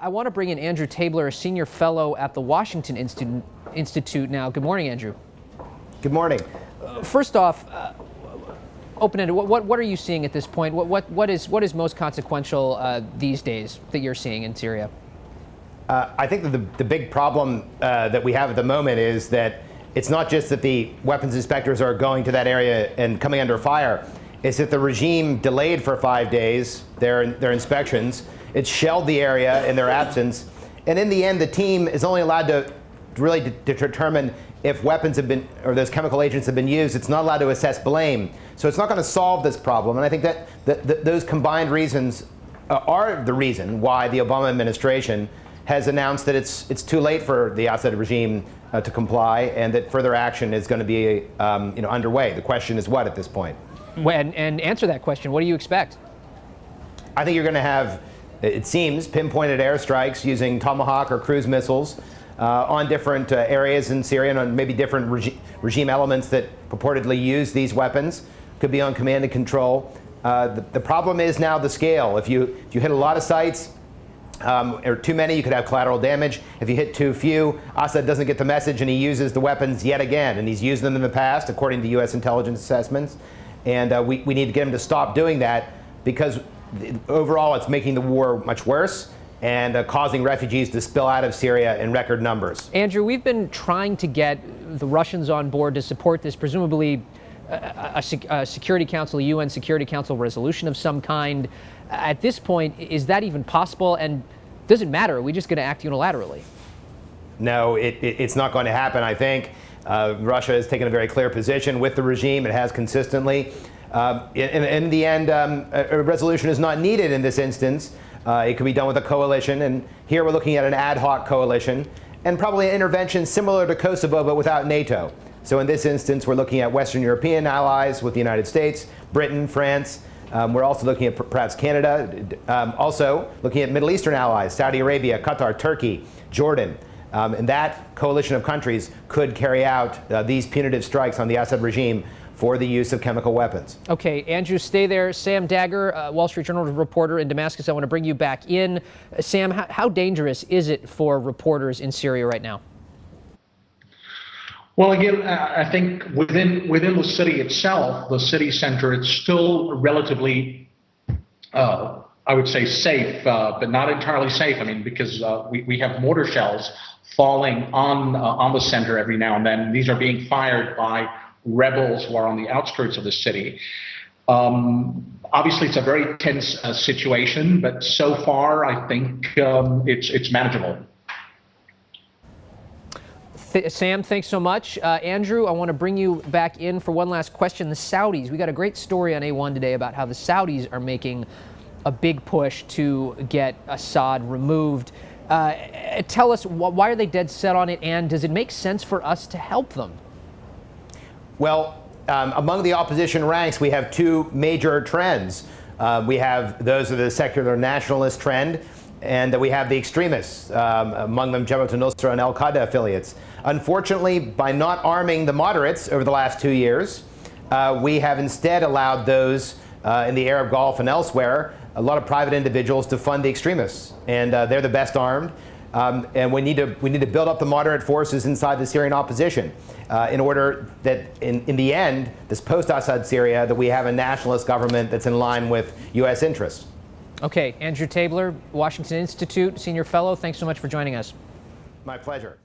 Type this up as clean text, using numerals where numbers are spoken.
I want to bring in Andrew Tabler, a senior fellow at the Washington Institute now. Good morning, Andrew. Good morning. First off, open-ended, what are you seeing at this point? What is most consequential these days that you're seeing in Syria? I think that the big problem that we have at the moment is that it's not just that the weapons inspectors are going to that area and coming under fire. It's that the regime delayed for 5 days their inspections. It shelled the area in their absence. And in the end, the team is only allowed to really determine if weapons have been, or those chemical agents have been used. It's not allowed to assess blame. So it's not going to solve this problem. And I think that those combined reasons are the reason why the Obama administration has announced that it's too late for the Assad regime to comply, and that further action is going to be underway. The question is what at this point? And answer that question. What do you expect? I think you're going to have, it seems, pinpointed airstrikes using Tomahawk or cruise missiles on different areas in Syria, and on maybe different regime elements that purportedly use these weapons. Could be on command and control. The problem is now the scale. If you hit a lot of sites, or too many, you could have collateral damage. If you hit too few, Assad doesn't get the message and he uses the weapons yet again. And he's used them in the past, according to U.S. intelligence assessments. And we need to get him to stop doing that, because overall it's making the war much worse and causing refugees to spill out of Syria in record numbers. Andrew, we've been trying to get the Russians on board to support this, presumably a Security Council, a UN Security Council resolution of some kind. At this point, is that even possible? And does it matter? Are we just going to act unilaterally? No, it's not going to happen, I think. Russia has taken a very clear position with the regime. It has consistently. In the end, a resolution is not needed in this instance. It could be done with a coalition. And here we're looking at an ad hoc coalition and probably an intervention similar to Kosovo, but without NATO. So in this instance, we're looking at Western European allies with the United States, Britain, France. We're also looking at perhaps Canada, also looking at Middle Eastern allies, Saudi Arabia, Qatar, Turkey, Jordan. And that coalition of countries could carry out these punitive strikes on the Assad regime for the use of chemical weapons. Okay, Andrew, stay there. Sam Dagger, Wall Street Journal reporter in Damascus, I want to bring you back in. Sam, how dangerous is it for reporters in Syria right now? Well, again, I think within the city itself, the city center, it's still relatively, I would say, safe, but not entirely safe. I mean, because we have mortar shells falling on the center every now and then. These are being fired by rebels who are on the outskirts of the city. Obviously, it's a very tense situation, but so far, I think it's manageable. Sam, thanks so much. Andrew, I want to bring you back in for one last question. The Saudis, we got a great story on A1 today about how the Saudis are making a big push to get Assad removed. Tell us, why are they dead set on it, and does it make sense for us to help them? Well, among the opposition ranks, we have two major trends. We have those of the secular nationalist trend, and we have the extremists, among them Jabhat al-Nusra and al-Qaeda affiliates. Unfortunately, by not arming the moderates over the last 2 years, we have instead allowed those in the Arab Gulf and elsewhere, a lot of private individuals, to fund the extremists. And they're the best armed. And we need to build up the moderate forces inside the Syrian opposition in order that in the end, this post-Assad Syria, that we have a nationalist government that's in line with U.S. interests. Okay, Andrew Tabler, Washington Institute, senior fellow, thanks so much for joining us. My pleasure.